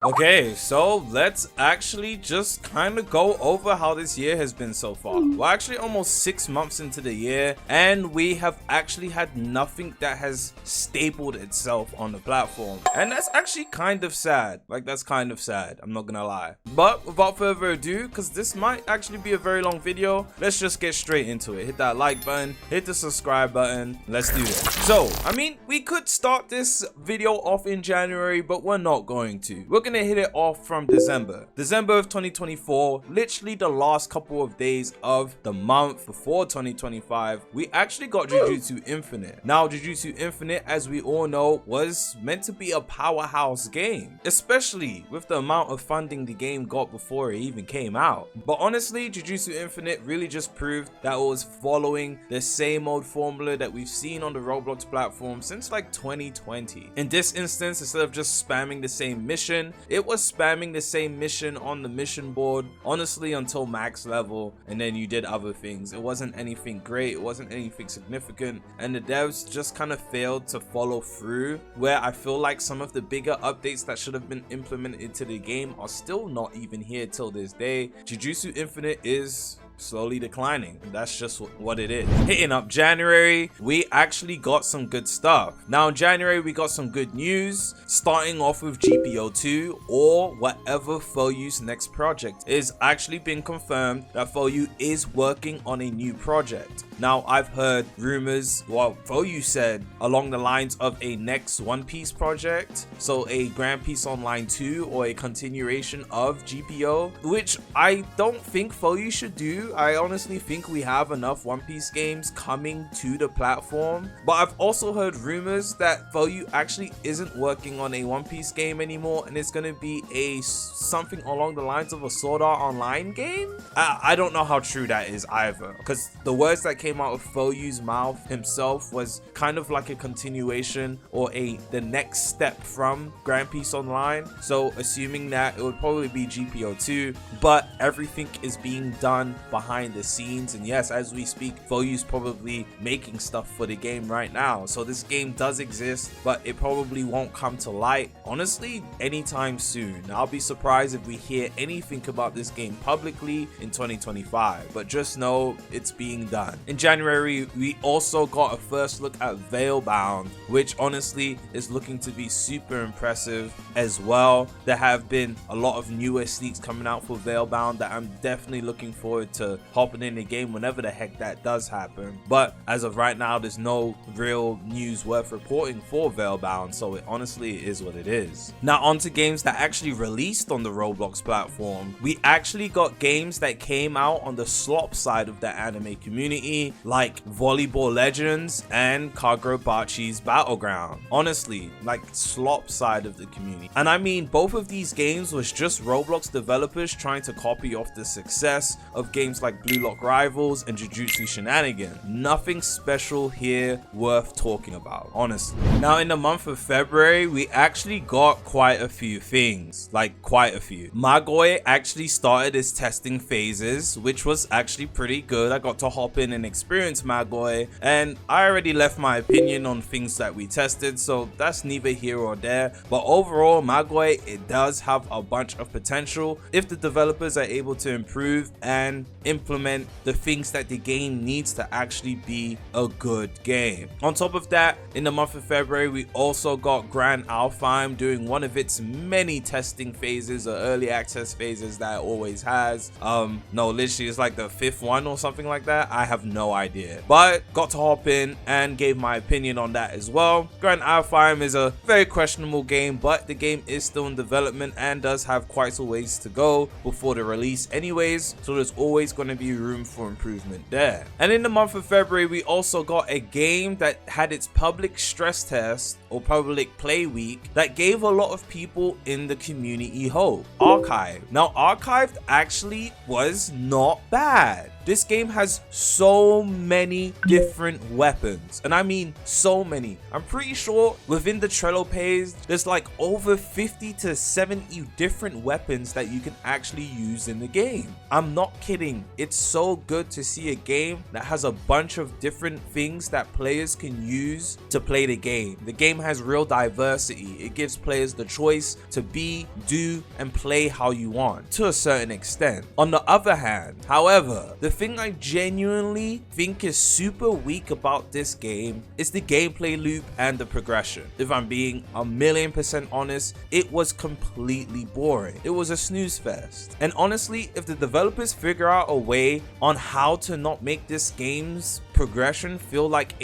Okay, so let's actually just kind of go over how this year has been so far. We're actually almost 6 months into the year, and we have actually had nothing that has stapled itself on the platform. And that's actually kind of sad. Like, that's kind of sad, I'm not gonna lie. But without further ado, because this might actually be a very long video, let's just get straight into it. Hit that like button, hit the subscribe button, let's do this. So, I mean, we could start this video off in January, but we're not going to. We're gonna hit it off from December of 2024, literally the last couple of days of the month before 2025. We actually got Jujutsu Infinite. Now, Jujutsu Infinite, as we all know, was meant to be a powerhouse game, especially with the amount of funding the game got before it even came out. But honestly, Jujutsu Infinite really just proved that it was following the same old formula that we've seen on the Roblox platform since like 2020. In this instance, instead of just spamming the same mission, it was spamming the same mission on the mission board, honestly, until max level, and then you did other things. It wasn't anything great, it wasn't anything significant, and the devs just kind of failed to follow through, where I feel like some of the bigger updates that should have been implemented into the game are still not even here till this day. Jujutsu Infinite is slowly declining, and that's just what it is. Hitting up January, we actually got some good stuff. Now in January, we got some good news, starting off with GPO2, or whatever Foyu's next project is. Actually been confirmed that Foyu is working on a new project. Now, I've heard rumors, well, Foyu said along the lines of a next One Piece project, so a Grand Piece Online 2 or a continuation of GPO, which I don't think Foyu should do. I honestly think we have enough One Piece games coming to the platform. But I've also heard rumors that Foyu actually isn't working on a One Piece game anymore, and it's gonna be something along the lines of a Sword Art Online game. I don't know how true that is either, because the words that came out of Foyu's mouth himself was kind of like a continuation or the next step from Grand Piece Online. So assuming that it would probably be GPO2, but everything is being done behind the scenes, and yes, as we speak, Foyu's probably making stuff for the game right now. So this game does exist, but it probably won't come to light, honestly, anytime soon. I'll be surprised if we hear anything about this game publicly in 2025, but just know it's being done. In January, we also got a first look at Veilbound, which honestly is looking to be super impressive as well. There have been a lot of newer sneaks coming out for Veilbound that I'm definitely looking forward to hopping in the game whenever the heck that does happen. But as of right now, there's no real news worth reporting for Veilbound, so it honestly is what it is. Now on to games that actually released on the Roblox platform. We actually got games that came out on the Slop side of the anime community, like Volleyball Legends and Kagrobachi's Battleground. Honestly, like Slop side of the community. And I mean, both of these games was just Roblox developers trying to copy off the success of games like Blue Lock Rivals and Jujutsu Shenanigans. Nothing special here worth talking about, honestly. Now in the month of February, we actually got quite a few things, like quite a few. Magoi actually started its testing phases, which was actually pretty good. I got to hop in and experience Magoi, and I already left my opinion on things that we tested, so that's neither here or there. But overall, Magoi, it does have a bunch of potential if the developers are able to improve and implement the things that the game needs to actually be a good game. On top of that, in the month of February, we also got Grand Alfheim doing one of its many testing phases or early access phases that it always has. No, literally it's like the 5th one or something like that. I have no idea, but got to hop in and gave my opinion on that as well. Grand Alfheim is a very questionable game, but the game is still in development and does have quite a ways to go before the release anyways, so there's always going to be room for improvement there. And in the month of February, we also got a game that had its public stress test or public play week that gave a lot of people in the community hope. Archive. Now Archived actually was not bad. This game has so so many different weapons, and I mean so many. I'm pretty sure within the Trello page there's like over 50 to 70 different weapons that you can actually use in the game. I'm not kidding. It's so good to see a game that has a bunch of different things that players can use to play the game. The game has real diversity. It gives players the choice to be, do, and play how you want to a certain extent. On the other hand, however, the thing I genuinely think is super weak about this game is the gameplay loop and the progression. If I'm being 1,000,000% honest, it was completely boring. It was a snooze fest. And honestly, if the developers figure out a way on how to not make this game's progression feel like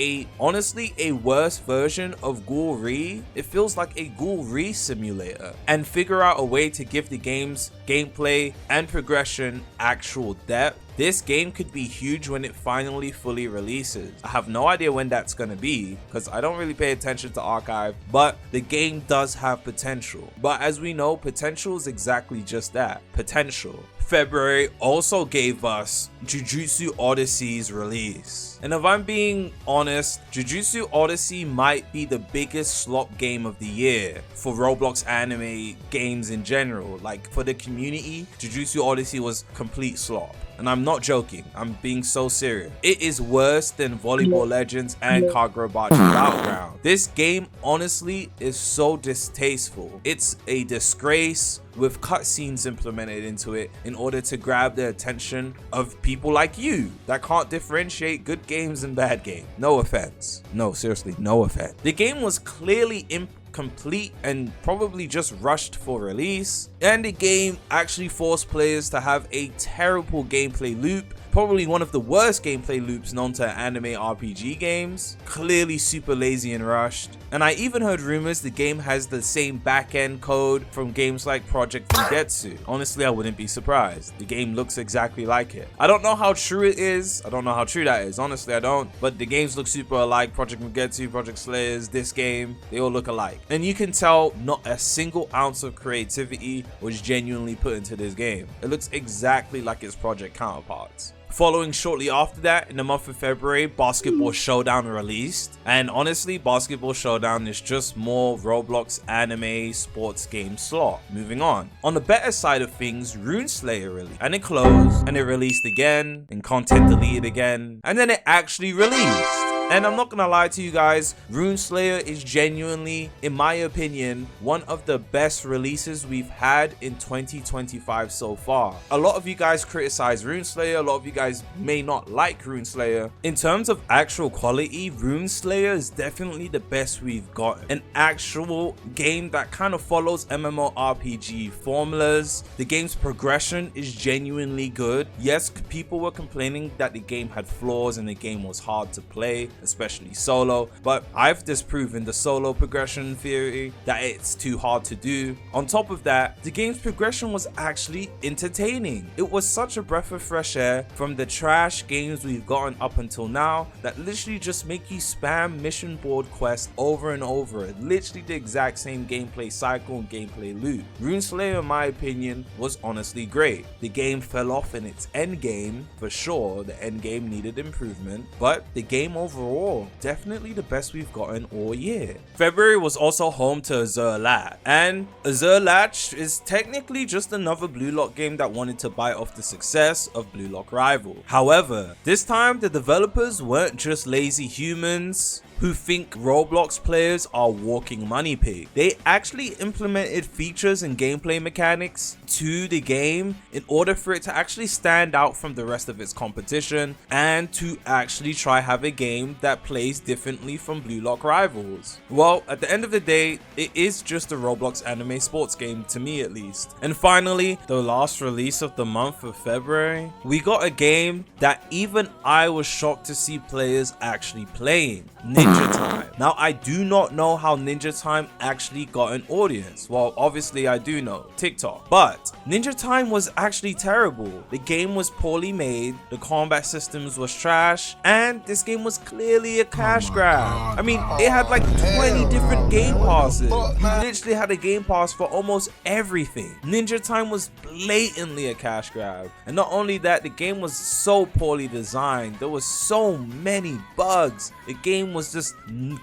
honestly a worse version of Ghoul Re, it feels like a Ghoul Re simulator, and figure out a way to give the game's gameplay and progression actual depth, this game could be huge when it finally fully releases. I have no idea when that's gonna be because I don't really pay attention to Archive, but the game does have potential. But as we know, potential is exactly just that, potential. February also gave us Jujutsu Odyssey's release. And if I'm being honest, Jujutsu Odyssey might be the biggest slop game of the year for Roblox anime games in general. Like, for the community, Jujutsu Odyssey was complete slop. And I'm not joking, I'm being so serious. It is worse than Volleyball Legends and Kagurabachi Battleground. This game honestly is so distasteful. It's a disgrace with cutscenes implemented into it in order to grab the attention of people like you that can't differentiate good games and bad games. No offense. No, seriously, no offense. The game was clearly incomplete and probably just rushed for release, and the game actually forced players to have a terrible gameplay loop, probably one of the worst gameplay loops known to anime RPG games, clearly super lazy and rushed. And I even heard rumors the game has the same back-end code from games like Project Mugen. Honestly, I wouldn't be surprised. The game looks exactly like it. I don't know how true it is. I don't know how true that is. Honestly, I don't. But the games look super alike. Project Mugen, Project Slayers, this game, they all look alike. And you can tell not a single ounce of creativity was genuinely put into this game. It looks exactly like its project counterparts. Following shortly after that, in the month of February, Basketball Showdown released. And honestly, Basketball Showdown is just more Roblox anime sports game slot. Moving on. On the better side of things, Rune Slayer released. And it closed, and it released again, and content deleted again, and then it actually released. And I'm not gonna lie to you guys, Rune Slayer is genuinely, in my opinion, one of the best releases we've had in 2025 so far. A lot of you guys criticize Rune Slayer, a lot of you guys may not like Rune Slayer. In terms of actual quality, Rune Slayer is definitely the best we've gotten. An actual game that kind of follows MMORPG formulas. The game's progression is genuinely good. Yes, people were complaining that the game had flaws and the game was hard to play, especially solo, but I've disproven the solo progression theory that it's too hard to do. On top of that, the game's progression was actually entertaining. It was such a breath of fresh air from the trash games we've gotten up until now that literally just make you spam mission board quests over and over. Literally the exact same gameplay cycle and gameplay loop. Rune Slayer, in my opinion, was honestly great. The game fell off in its end game for sure. The end game needed improvement, but the game overall, definitely the best we've gotten all year. February was also home to Azure Latch, and Azure Latch is technically just another Blue Lock game that wanted to bite off the success of Blue Lock Rival. However, this time the developers weren't just lazy humans who think Roblox players are walking money pig. They actually implemented features and gameplay mechanics to the game in order for it to actually stand out from the rest of its competition and to actually try have a game that plays differently from Blue Lock rivals. Well, at the end of the day, it is just a Roblox anime sports game, to me at least. And finally, the last release of the month of February, we got a game that even I was shocked to see players actually playing. Nethros. Ninja Time. Now, I do not know how Ninja Time actually got an audience. Well, obviously I do know, TikTok. But Ninja Time was actually terrible. The game was poorly made, the combat systems was trash, and this game was clearly a cash grab. I mean, it had like 20 different game passes. You literally had a game pass for almost everything. Ninja Time was blatantly a cash grab. And not only that, the game was so poorly designed. There was so many bugs. The game was just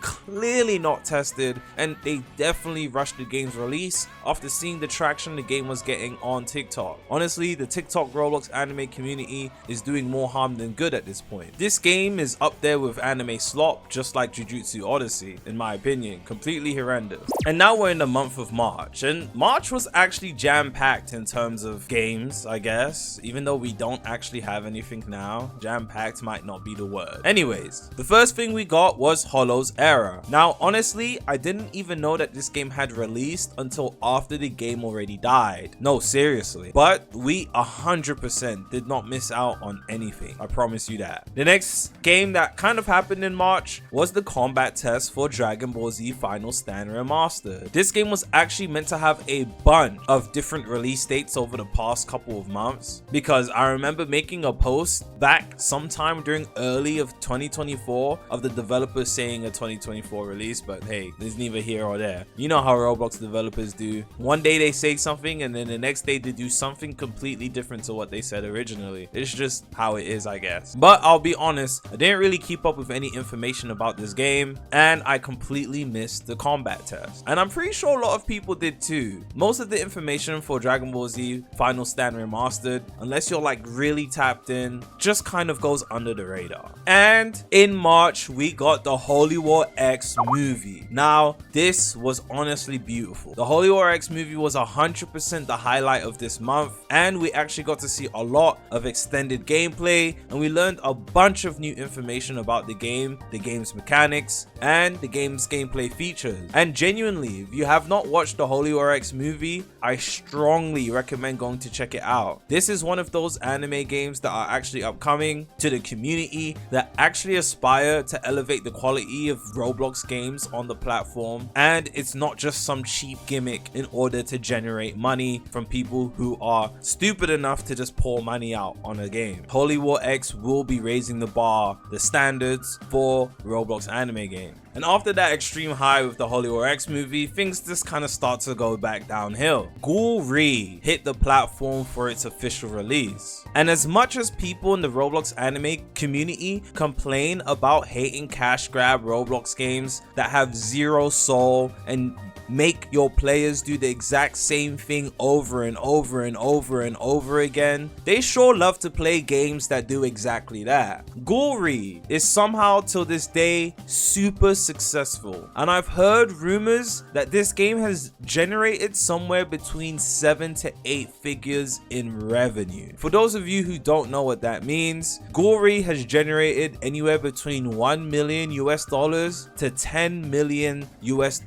clearly not tested, and they definitely rushed the game's release after seeing the traction the game was getting on TikTok. Honestly, the TikTok Roblox anime community is doing more harm than good at this point. This game is up there with anime slop, just like Jujutsu Odyssey, in my opinion. Completely horrendous. And now we're in the month of March, and March was actually jam-packed in terms of games, I guess. Even though we don't actually have anything now, jam-packed might not be the word. Anyways, the first thing we got was Hollow's Era. Now, honestly, I didn't even know that this game had released until after the game already died. No, seriously. But we 100% did not miss out on anything. I promise you that. The next game that kind of happened in March was the combat test for Dragon Ball Z Final Stand Remastered. This game was actually meant to have a bunch of different release dates over the past couple of months, because I remember making a post back sometime during early of 2024 of the developers saying a 2024 release, but hey, there's neither here or there. You know how Roblox developers do. One day they say something and then the next day they do something completely different to what they said originally. It's just how it is, I guess. But I'll be honest, I didn't really keep up with any information about this game, and I completely missed the combat test. And I'm pretty sure a lot of people did too. Most of the information for Dragon Ball Z Final Stand Remastered, unless you're like really tapped in, just kind of goes under the radar. And in March, we got the Holy War X movie. Now, this was honestly beautiful. The Holy War X movie was 100% the highlight of this month, and we actually got to see a lot of extended gameplay, and we learned a bunch of new information about the game, the game's mechanics, and the game's gameplay features. And genuinely, if you have not watched the Holy War X movie, I strongly recommend going to check it out. This is one of those anime games that are actually upcoming to the community, that actually aspire to elevate the quality of Roblox games on the platform, and it's not just some cheap gimmick in order to generate money from people who are stupid enough to just pour money out on a game. Holy War X will be raising the bar, the standards for Roblox anime game. And after that extreme high with the Holy War X movie, things just kind of start to go back downhill. Ghoul Re hit the platform for its official release. And as much as people in the Roblox anime community complain about hating cash grab Roblox games that have zero soul and make your players do the exact same thing over and over and over and over again, they sure love to play games that do exactly that. Ghoul Re is somehow till this day super successful, and I've heard rumors that this game has generated somewhere between 7 to 8 figures in revenue. For those of you who don't know what that means, Ghoul Re has generated anywhere between $1 million US to $10 million US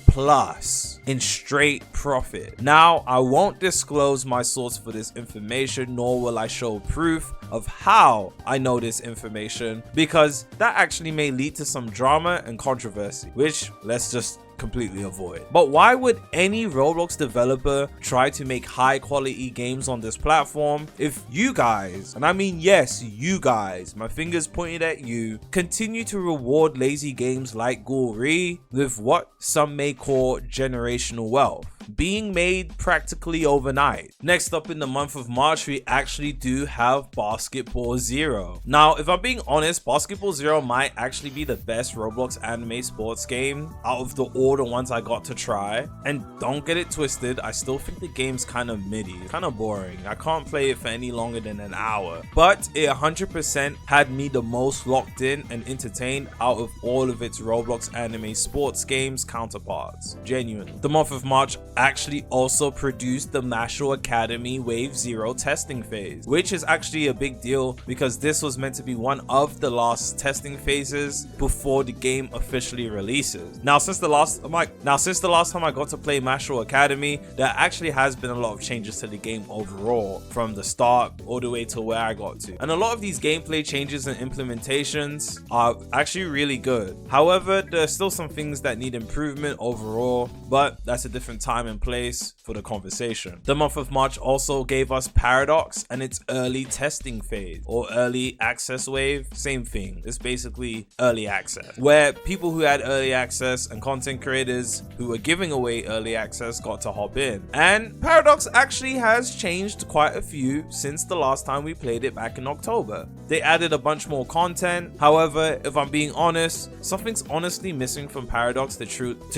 plus in straight profit. Now, I won't disclose my source for this information, nor will I show proof of how I know this information, because that actually may lead to some drama and controversy, which let's just completely avoid. But why would any Roblox developer try to make high quality games on this platform if you guys, and I mean yes, you guys, my fingers pointed at you, continue to reward lazy games like Ghoul Re with what some may call generational wealth being made practically overnight? Next up in the month of March, we actually do have Basketball Zero. Now, if I'm being honest, Basketball Zero might actually be the best Roblox anime sports game out of all the ones I got to try. And don't get it twisted, I still think the game's kind of midi, kind of boring. I can't play it for any longer than an hour, but it 100% had me the most locked in and entertained out of all of its Roblox anime sports games counterparts. Genuinely. The month of March actually also produced the Mashle Academy Wave 0 testing phase, which is actually a big deal because this was meant to be one of the last testing phases before the game officially releases. Now, since the last time I got to play Mashle Academy, there actually has been a lot of changes to the game overall, from the start all the way to where I got to. And a lot of these gameplay changes and implementations are actually really good. However, there's still some things that need improvement overall, but that's a different time and place for the conversation. The month of March also gave us Paradox and its early testing phase, or early access wave, same thing. It's basically early access, where people who had early access and content creators who were giving away early access got to hop in. And Paradox actually has changed quite a few since the last time we played it back in October. They added a bunch more content. However, if I'm being honest, something's honestly missing from Paradox to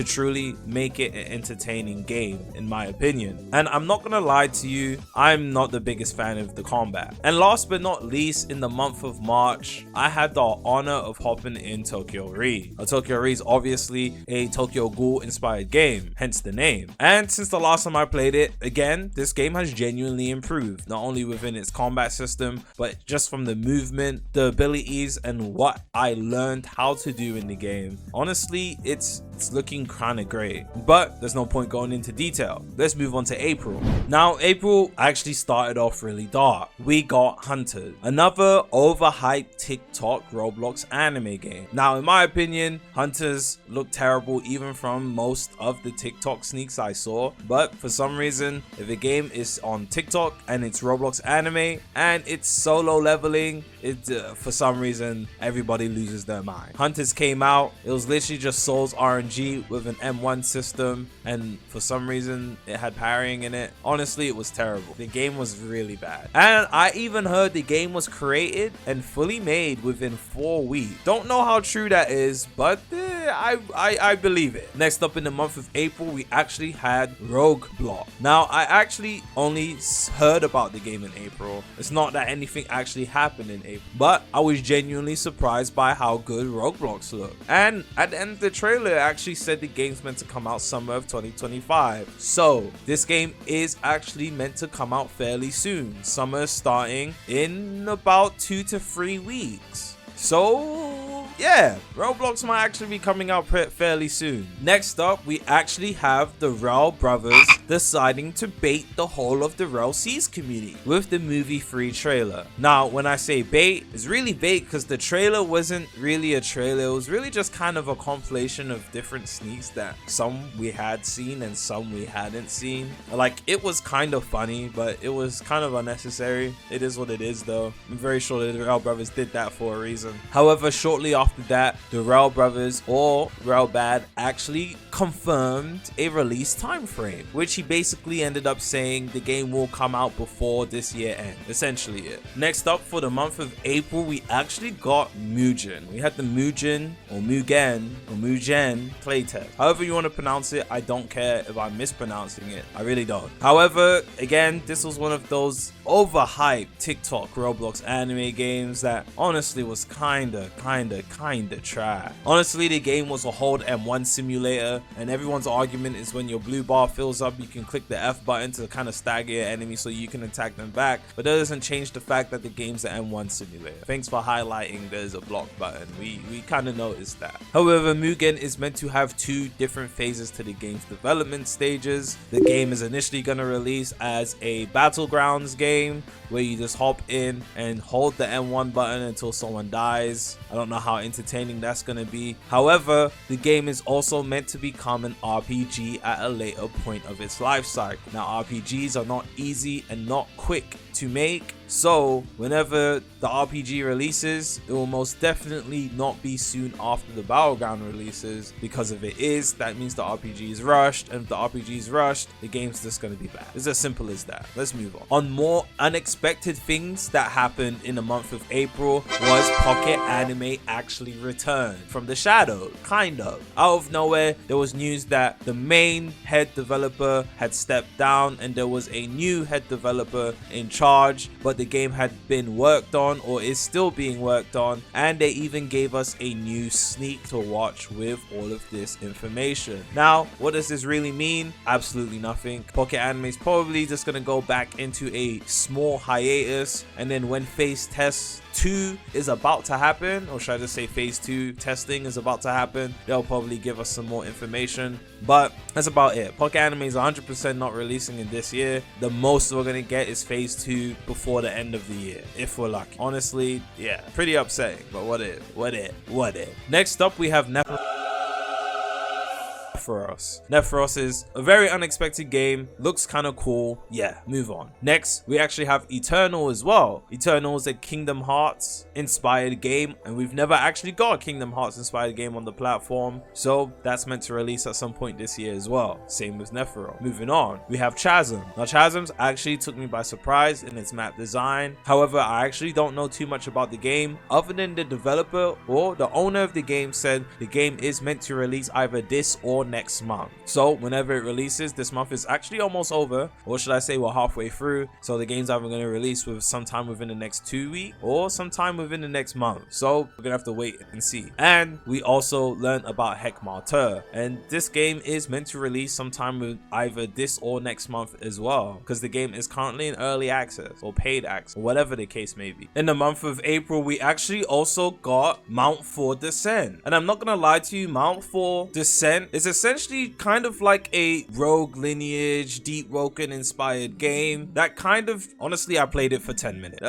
truly make it an entertaining game, in my opinion. And I'm not gonna lie to you, I'm not the biggest fan of the combat. And last but not least, in the month of March, I had the honor of hopping in TokyoRE. TokyoRE is obviously a Tokyo Ghoul inspired game, hence the name. And since the last time I played it, again, this game has genuinely improved, not only within its combat system, but just from the movement, the abilities, and what I learned how to do in the game. Honestly, it's looking kind of great, but there's no point going into detail. Let's move on to April. Now, April actually started off really dark. We got Hunted, another overhyped TikTok Roblox anime game. Now, in my opinion, Hunters look terrible even from most of the TikTok sneaks I saw, but for some reason, if a game is on TikTok and it's Roblox anime and it's solo leveling, for some reason everybody loses their mind. Hunters came out, it was literally just Souls RNG with an M1 system, and for some reason it had parrying in it. Honestly, it was terrible. The game was really bad, and I even heard the game was created and fully made within 4 weeks. Don't know how true that is, but I believe it. Next up in the month of April, we actually had RogueBlox. Now, I actually only heard about the game in April. It's not that anything actually happened in April, but I was genuinely surprised by how good RogueBlox looked. And at the end of the trailer, it actually said the game's meant to come out summer of 2025. So this game is actually meant to come out fairly soon. Summer starting in about 2 to 3 weeks. So yeah, RogueBlox might actually be coming out fairly soon. Next up, we actually have the Rell brothers deciding to bait the whole of the Rell Seas community with the movie 3 trailer. Now, when I say bait, it's really bait because the trailer wasn't really a trailer. It was really just kind of a compilation of different sneaks that some we had seen and some we hadn't seen. Like, it was kind of funny, but it was kind of unnecessary. It is what it is though. I'm very sure that the Rell brothers did that for a reason. However, shortly after that, the Rell brothers, or Rell Bad, actually confirmed a release time frame, which he basically ended up saying the game will come out before this year ends. Essentially it. Next up for the month of April, we actually got Mugen. We had the Mugen or Mugen playtest. However you want to pronounce it, I don't care if I'm mispronouncing it. I really don't. However, again, this was one of those overhyped TikTok Roblox anime games that honestly was kinda trash. Honestly, the game was a hold M1 simulator, and everyone's argument is when your blue bar fills up, you can click the F button to kind of stagger your enemy so you can attack them back, but that doesn't change the fact that the game's an M1 simulator. Thanks for highlighting there's a block button. We kind of noticed that. However, Mugen is meant to have 2 different phases to the game's development stages. The game is initially going to release as a battlegrounds game where you just hop in and hold the M1 button until someone dies. I don't know how entertaining that's going to be. However, the game is also meant to become an RPG at a later point of its life cycle. Now, RPGs are not easy and not quick to make, so whenever the RPG releases, it will most definitely not be soon after the battleground releases, because if it is, that means the RPG is rushed, and if the RPG is rushed, the game's just going to be bad. It's as simple as that. Let's move on. On more unexpected things that happened in the month of April was Pocket Anime actually returned from the shadow, kind of. Out of nowhere, there was news that the main head developer developer had stepped down and there was a new head developer in charge, but the game had been worked on or is still being worked on, and they even gave us a new sneak to watch with all of this information. Now, what does this really mean? Absolutely nothing. Pocket Anime is probably just gonna go back into a small hiatus, and then when phase test 2 is about to happen, or should I just say phase 2 testing is about to happen, they'll probably give us some more information. But that's about it. Pocket Anime is 100% not releasing in this year. The most we're gonna get is phase 2 before the end of the year, if we're lucky. Honestly, yeah, pretty upsetting, but what if? Next up, we have Nethros. Nethros is a very unexpected game, looks kind of cool. Yeah, move on. Next, we actually have Eternal as well. Eternal is a Kingdom Hearts inspired game, and we've never actually got a Kingdom Hearts inspired game on the platform, so that's meant to release at some point this year as well. Same with Nethros. Moving on, we have CHASMS. Now, CHASMS actually took me by surprise in its map design. However, I actually don't know too much about the game, other than the developer or the owner of the game said the game is meant to release either this or next month. So whenever it releases, this month is actually almost over, or should I say we're halfway through, so the game's either going to release with sometime within the next 2 weeks or sometime within the next month, so we're gonna have to wait and see. And we also learned about Hekmartyer, and this game is meant to release sometime with either this or next month as well, because the game is currently in early access or paid access, or whatever the case may be. In the month of April, we actually also got Mountfall Decent, and I'm not gonna lie to you, Mountfall Decent is essentially kind of like a Rogue Lineage, Deep Woken inspired game that kind of, honestly, I played it for 10 minutes.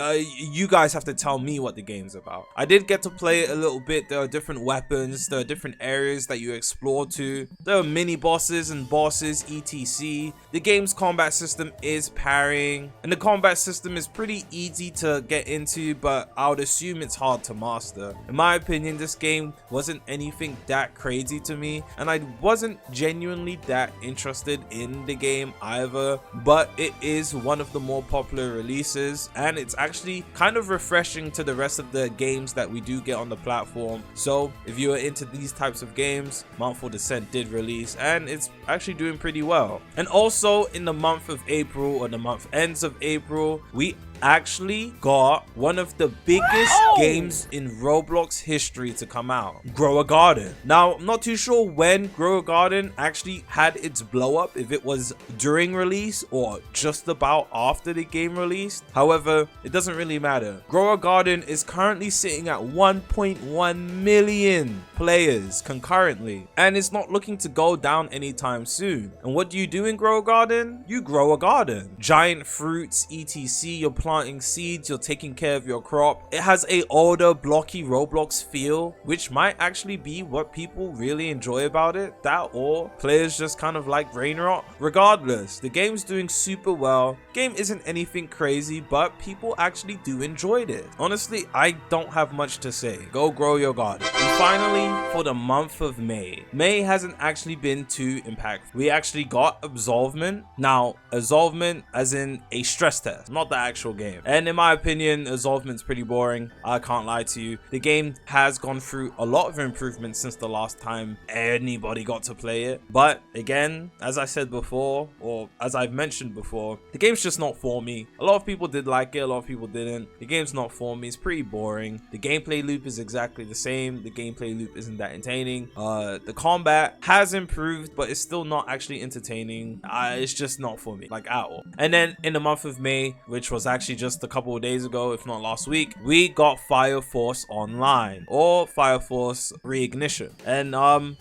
You guys have to tell me what the game's about. I did get to play it a little bit. There are different weapons, there are different areas that you explore to, there are mini bosses and bosses, etc. The game's combat system is parrying, and the combat system is pretty easy to get into, but I would assume it's hard to master. In my opinion, this game wasn't anything that crazy to me, and I wasn't genuinely that interested in the game either, but it is one of the more popular releases, and it's actually kind of refreshing to the rest of the games that we do get on the platform. So if you are into these types of games, Mountfall Decent did release, and it's actually doing pretty well. And also in the month of April, or the month ends of April, we actually got one of the biggest games in Roblox history to come out, Grow a Garden. Now, I'm not too sure when Grow a Garden actually had its blow up, if it was during release or just about after the game released. However, it doesn't really matter. Grow a Garden is currently sitting at 1.1 million players concurrently, and it's not looking to go down anytime soon. And what do you do in Grow a Garden? You grow a garden. Giant fruits, etc. You're planting seeds, you're taking care of your crop. It has a older, blocky Roblox feel, which might actually be what people really enjoy about it. That, or players just kind of like brain rot. Regardless, the game's doing super well. Game isn't anything crazy, but people actually do enjoy this. Honestly, I don't have much to say. Go grow your garden. And finally, for the month of May. May hasn't actually been too impactful. We actually got Absolvent. Now, Absolvent as in a stress test, not the actual game. And in my opinion, Absolvent's pretty boring. I can't lie to you. The game has gone through a lot of improvements since the last time anybody got to play it. But again, as I said before, or as I've mentioned before, the game's just not for me. A lot of people did like it, a lot of people didn't. The game's not for me. It's pretty boring. The gameplay loop is exactly the same. The gameplay loop isn't that entertaining. The combat has improved, but it's still not actually entertaining. It's just not for me, like at all. And then in the month of May, which was actually just a couple of days ago, if not last week, we got Fire Force Online, or Fire Force Reignition. And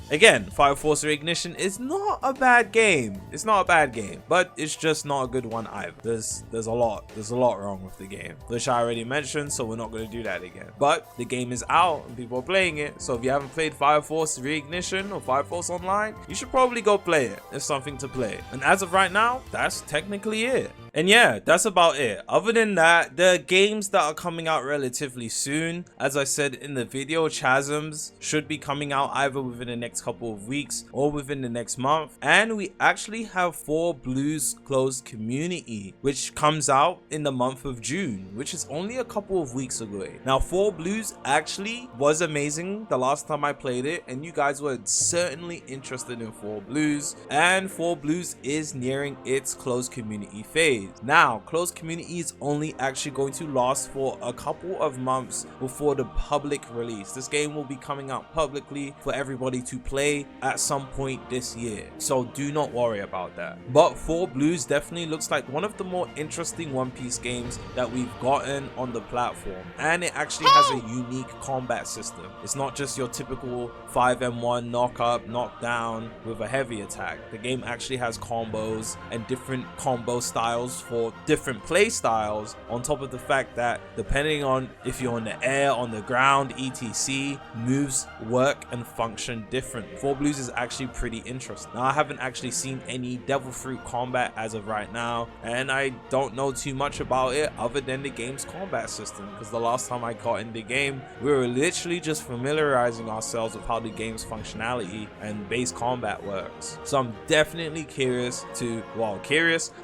again, Fire Force Reignition is not a bad game. It's not a bad game, but it's just not a good one either. There's a lot wrong with the game, which I already mentioned, so we're not going to do that again. But the game is out and people are playing it, so if you haven't played Fire Force Reignition or Fire Force Online, you should probably go play it. It's something to play. And as of right now, that's technically it. And yeah, that's about it. Other other than that, the games that are coming out relatively soon, as I said in the video, CHASMS should be coming out either within the next couple of weeks or within the next month. And we actually have 4Blues closed community, which comes out in the month of June, which is only a couple of weeks away. Now, 4Blues actually was amazing the last time I played it, and you guys were certainly interested in 4Blues, and 4Blues is nearing its closed community phase. Now, closed community is only actually going to last for a couple of months before the public release. This game will be coming out publicly for everybody to play at some point this year, so do not worry about that. But 4Blues definitely looks like one of the more interesting One Piece games that we've gotten on the platform, and it actually has a unique combat system. It's not just your typical 5M1 knock up, knock down with a heavy attack. The game actually has combos and different combo styles for different play styles, on top of the fact that depending on if you're on the air, on the ground, etc, moves work and function differently. 4Blues is actually pretty interesting. Now, I haven't actually seen any Devil Fruit combat as of right now, and I don't know too much about it other than the game's combat system, because the last time I got in the game, we were literally just familiarizing ourselves with how the game's functionality and base combat works. So I'm definitely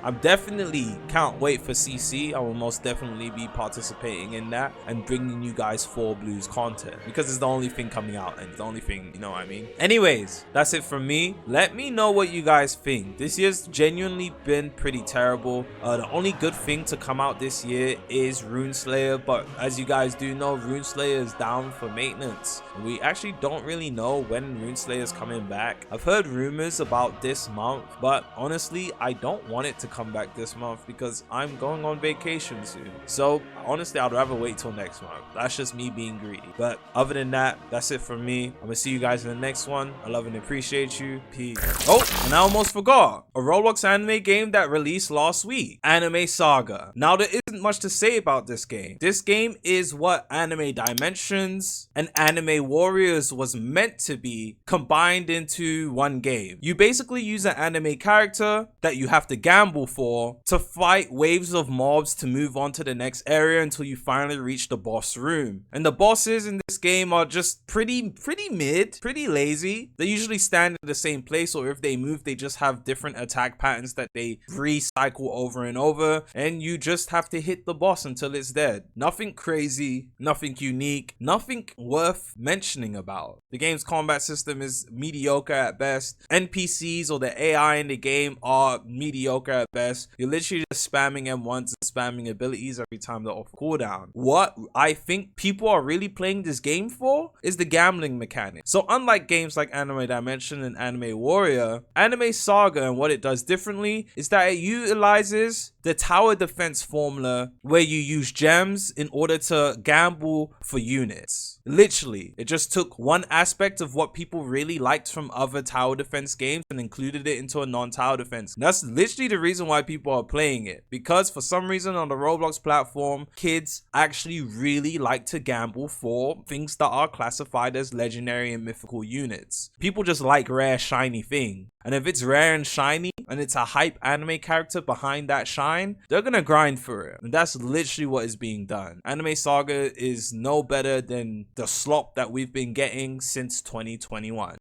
I'm definitely can't wait for CC. I will most definitely be participating in that and bringing you guys 4Blues content, because it's the only thing coming out and it's the only thing, you know what I mean? Anyways, that's it from me. Let me know what you guys think. This year's genuinely been pretty terrible. The only good thing to come out this year is Rune Slayer, but as you guys do know, Rune Slayer is down for maintenance. We actually don't really know when Rune Slayer is coming back. I've heard rumors about this month, but honestly, I don't want it to come back this month because I'm going on vacation soon. So honestly, I'd rather wait till next month. That's just me being greedy. But other than that, that's it from me. I'm gonna see you guys in the next one. I love and appreciate you. Peace. Oh, and I almost forgot. A Roblox anime game that released last week. Anime Saga. Now, there isn't much to say about this game. This game is what Anime Dimensions and Anime Warriors was meant to be combined into one game. You basically use an anime character that you have to gamble for to fight waves of mobs to move on to the next area until you finally reach the boss room. And the bosses in this game are just pretty mid, pretty lazy. They usually stand in the same place, or if they move, they just have different attack patterns that they recycle over and over, and you just have to hit the boss until it's dead. Nothing crazy, nothing unique, nothing worth mentioning about. The game's combat system is mediocre at best. NPCs or the AI in the game are mediocre at best. You're literally just spamming M1s and spamming abilities every time they're off cooldown. What I think people are really playing this game for is the gambling mechanic. So unlike games like Anime Dimension and Anime Warrior, Anime Saga and what it does differently is that it utilizes the tower defense formula where you use gems in order to gamble for units. Literally, it just took one aspect of what people really liked from other tower defense games and included it into a non-tower defense. And that's literally the reason why people are playing it, because for some reason on the Roblox platform, kids actually really like to gamble for things that are classified as legendary and mythical units. People just like rare shiny thing, and if it's rare and shiny and it's a hype anime character behind that shine, they're gonna grind for it. And that's literally what is being done. Anime Saga is no better than the slop that we've been getting since 2021.